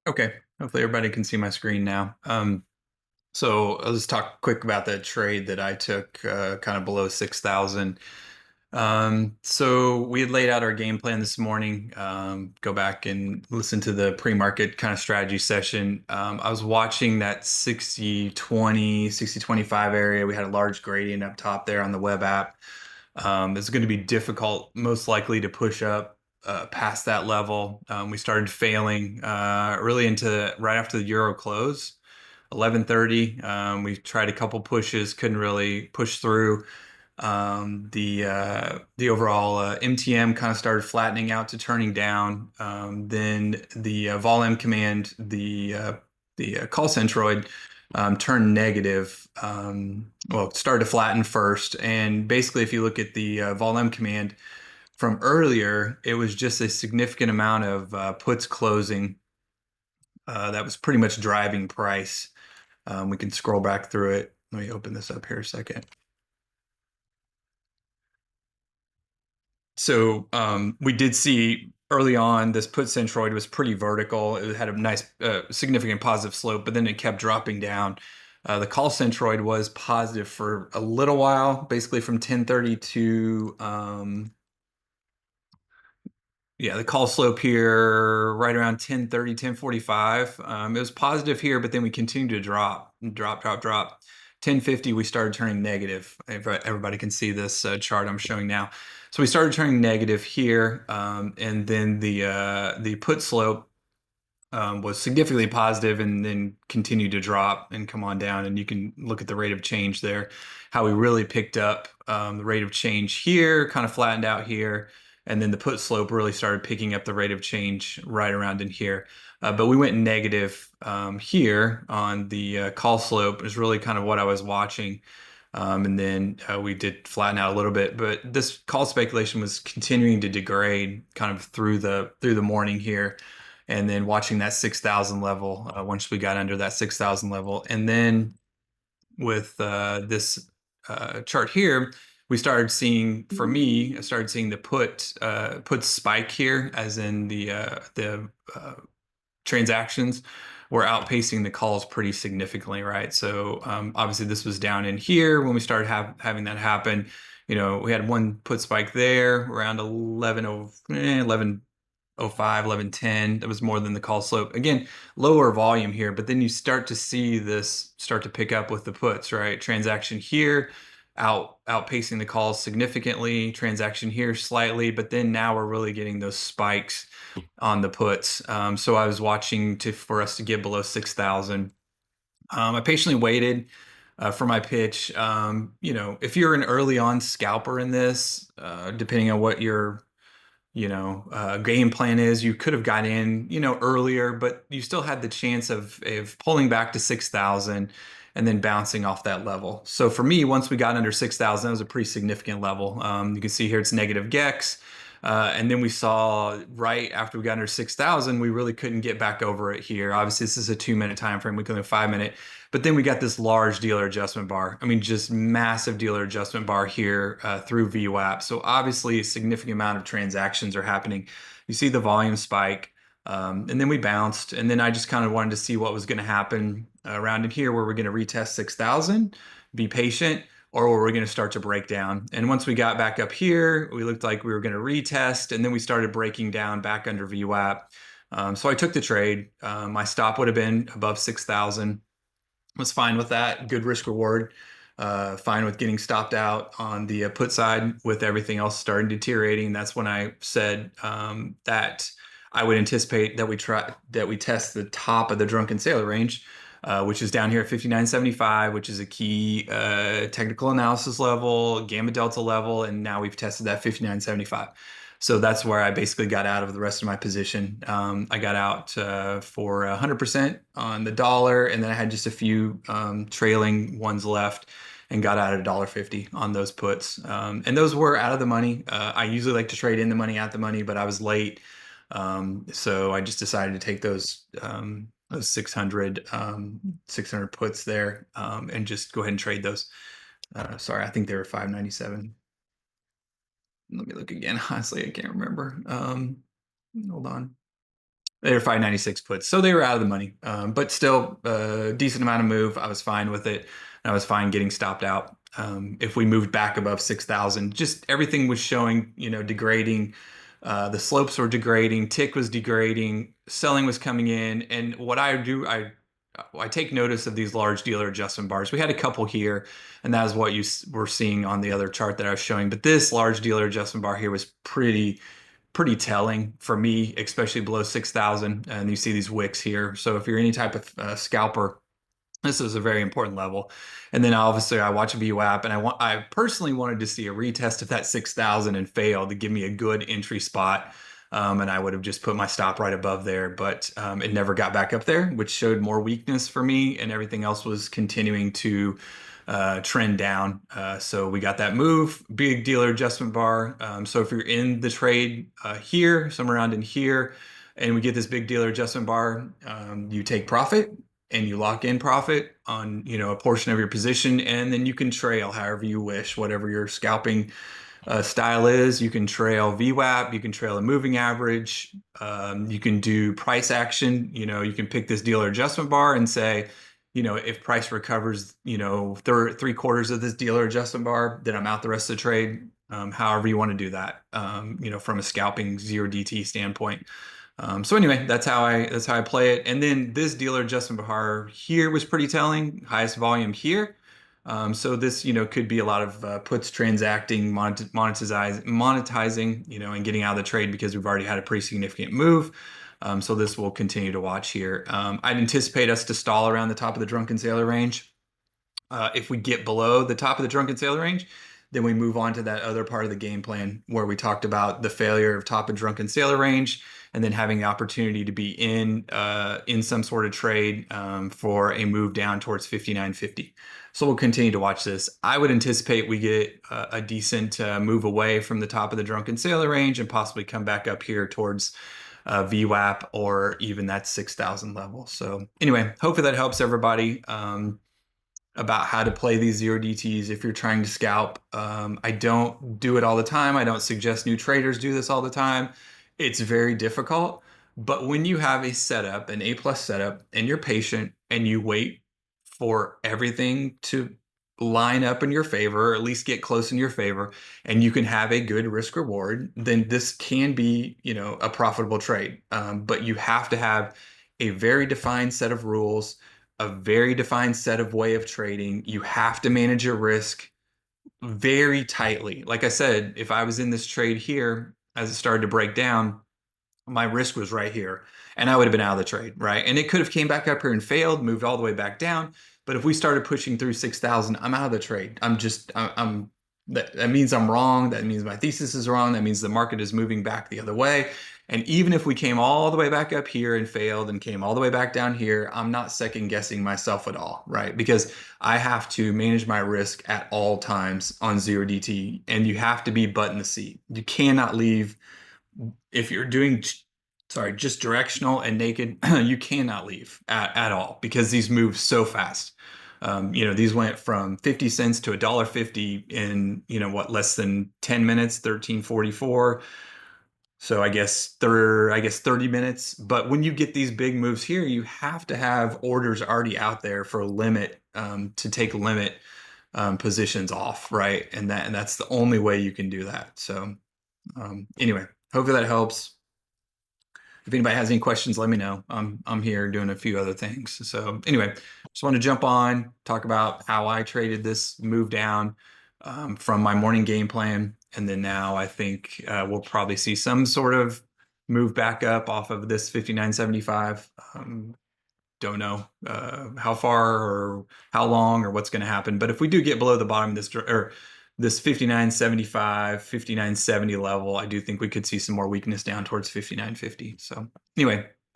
Okay, hopefully everybody can see my screen now. So I'll just talk quick about the trade that I took, kind of below 6,000. So we had laid out our game plan this morning. Go back and listen to the pre-market kind of strategy session. I was watching that 60-20, 60-25 area. We had a large gradient up top there on the web app. It's going to be difficult, most likely, to push up past that level. We started failing really into right after the euro close, 11:30. We tried a couple pushes, couldn't really push through. The overall MTM kind of started flattening out to turning down. Then the vol command, the call centroid, turned negative. Well, it started to flatten first, and basically, if you look at the vol command from earlier, it was just a significant amount of puts closing that was pretty much driving price. We can scroll back through it. Let me open this up here a second. So we did see early on this put centroid was pretty vertical. It had a nice, significant positive slope, but then it kept dropping down. The call centroid was positive for a little while, basically from 10:30 to yeah, the call slope here right around 10:30, 10:45. It was positive here, but then we continued to drop, drop, drop, drop. 10:50, we started turning negative. Everybody can see this chart I'm showing now. So we started turning negative here, and then the put slope was significantly positive and then continued to drop and come on down. And you can look at the rate of change there, how we really picked up the rate of change here, kind of flattened out here. And then the put slope really started picking up the rate of change right around in here. But we went negative here on the call slope is really kind of what I was watching. And then we did flatten out a little bit, but this call speculation was continuing to degrade kind of through the morning here, and then watching that 6,000 level once we got under that 6,000 level, and then with this chart here, we started seeing, for me, I started seeing the put spike here, as in the transactions were outpacing the calls pretty significantly, right? So obviously this was down in here when we started having that happen. We had one put spike there around 11:05, 11:10. That was more than the call slope. Again, lower volume here, but then you start to see this start to pick up with the puts, right? Transaction here outpacing the calls significantly, transaction here slightly, but then now we're really getting those spikes on the puts. So I was watching for us to get below 6,000. I patiently waited for my pitch. If you're an early on scalper in this, depending on what your game plan is, you could have got in earlier, but you still had the chance of pulling back to 6,000 and then bouncing off that level. So for me, once we got under 6,000, that was a pretty significant level. You can see here it's negative gex. And then we saw right after we got under 6,000, we really couldn't get back over it here. Obviously, this is a 2-minute time frame. We could do a 5-minute, but then we got this large dealer adjustment bar. I mean, just massive dealer adjustment bar here through VWAP. So obviously, a significant amount of transactions are happening. You see the volume spike, and then we bounced. And then I just kind of wanted to see what was going to happen around in here, where we're going to retest 6,000, be patient, or were we going to start to break down? And once we got back up here, we looked like we were going to retest, and then we started breaking down back under VWAP. So I took the trade. My stop would have been above 6,000. Was fine with that. Good risk reward. Fine with getting stopped out on the put side with everything else starting deteriorating. That's when I said that I would anticipate that we test the top of the drunken sailor range, which is down here at 59.75, which is a key technical analysis level, gamma delta level, and now we've tested that 59.75. So that's where I basically got out of the rest of my position. I got out for 100% on the dollar, and then I had just a few trailing ones left and got out at $1.50 on those puts. And those were out of the money. I usually like to trade in the money, at the money, but I was late. So I just decided to take those 600 puts there and just go ahead and trade those. Sorry, I think they were 597. Let me look again. Honestly, I can't remember. Hold on. They were 596 puts, so they were out of the money. But still, a decent amount of move. I was fine with it. I was fine getting stopped out. If we moved back above 6,000, just everything was showing, degrading. The slopes were degrading. Tick was degrading. Selling was coming in. And what I do, I take notice of these large dealer adjustment bars. We had a couple here, and that is what you were seeing on the other chart that I was showing. But this large dealer adjustment bar here was pretty telling for me, especially below 6,000. And you see these wicks here. So if you're any type of scalper, this is a very important level. And then obviously I watch VWAP, and I personally wanted to see a retest of that 6,000 and fail to give me a good entry spot. And I would have just put my stop right above there, but it never got back up there, which showed more weakness for me, and everything else was continuing to trend down. So we got that move, big dealer adjustment bar. So if you're in the trade here, somewhere around in here, and we get this big dealer adjustment bar, you take profit and you lock in profit on, a portion of your position, and then you can trail however you wish, whatever your scalping style is. You can trail VWAP, you can trail a moving average, you can do price action. You can pick this dealer adjustment bar and say, if price recovers, three quarters of this dealer adjustment bar, then I'm out the rest of the trade. However you want to do that, from a scalping 0DT standpoint. So anyway, that's how I play it. And then this dealer adjustment bar here was pretty telling, highest volume here. So this, could be a lot of puts transacting, monetizing, and getting out of the trade because we've already had a pretty significant move. So this will continue to watch here. I'd anticipate us to stall around the top of the drunken sailor range. If we get below the top of the drunken sailor range, then we move on to that other part of the game plan where we talked about the failure of top of drunken sailor range, and then having the opportunity to be in some sort of trade for a move down towards 59.50. So we'll continue to watch this. I would anticipate we get a decent move away from the top of the drunken sailor range and possibly come back up here towards VWAP or even that 6,000 level. So anyway, hopefully that helps everybody about how to play these 0DTs if you're trying to scalp. I don't do it all the time. I don't suggest new traders do this all the time. It's very difficult. But when you have a setup, an A+ setup, and you're patient and you wait for everything to line up in your favor, or at least get close in your favor, and you can have a good risk reward, then this can be, a profitable trade. But you have to have a very defined set of rules, a very defined set of way of trading. You have to manage your risk very tightly. Like I said, if I was in this trade here as it started to break down, my risk was right here, and I would have been out of the trade, right? And it could have came back up here and failed, moved all the way back down. But if we started pushing through 6,000, I'm out of the trade. That means I'm wrong. That means my thesis is wrong. That means the market is moving back the other way. And even if we came all the way back up here and failed and came all the way back down here, I'm not second guessing myself at all, right? Because I have to manage my risk at all times on 0DT, and you have to be butt in the seat. You cannot leave. If you're doing, just directional and naked, you cannot leave at all because these move so fast. These went from 50 cents to $1.50 in, less than 10 minutes, 13.44. So I guess 30 minutes. But when you get these big moves here, you have to have orders already out there for limit, to take limit positions off, right? And that's the only way you can do that. So anyway, hopefully that helps. If anybody has any questions, let me know. I'm here doing a few other things. So anyway, just want to jump on, talk about how I traded this move down from my morning game plan. And then now I think we'll probably see some sort of move back up off of this 59.75. Don't know how far or how long or what's going to happen. But if we do get below the bottom of this, or this 59.75, 59.70 level, I do think we could see some more weakness down towards 59.50. So anyway,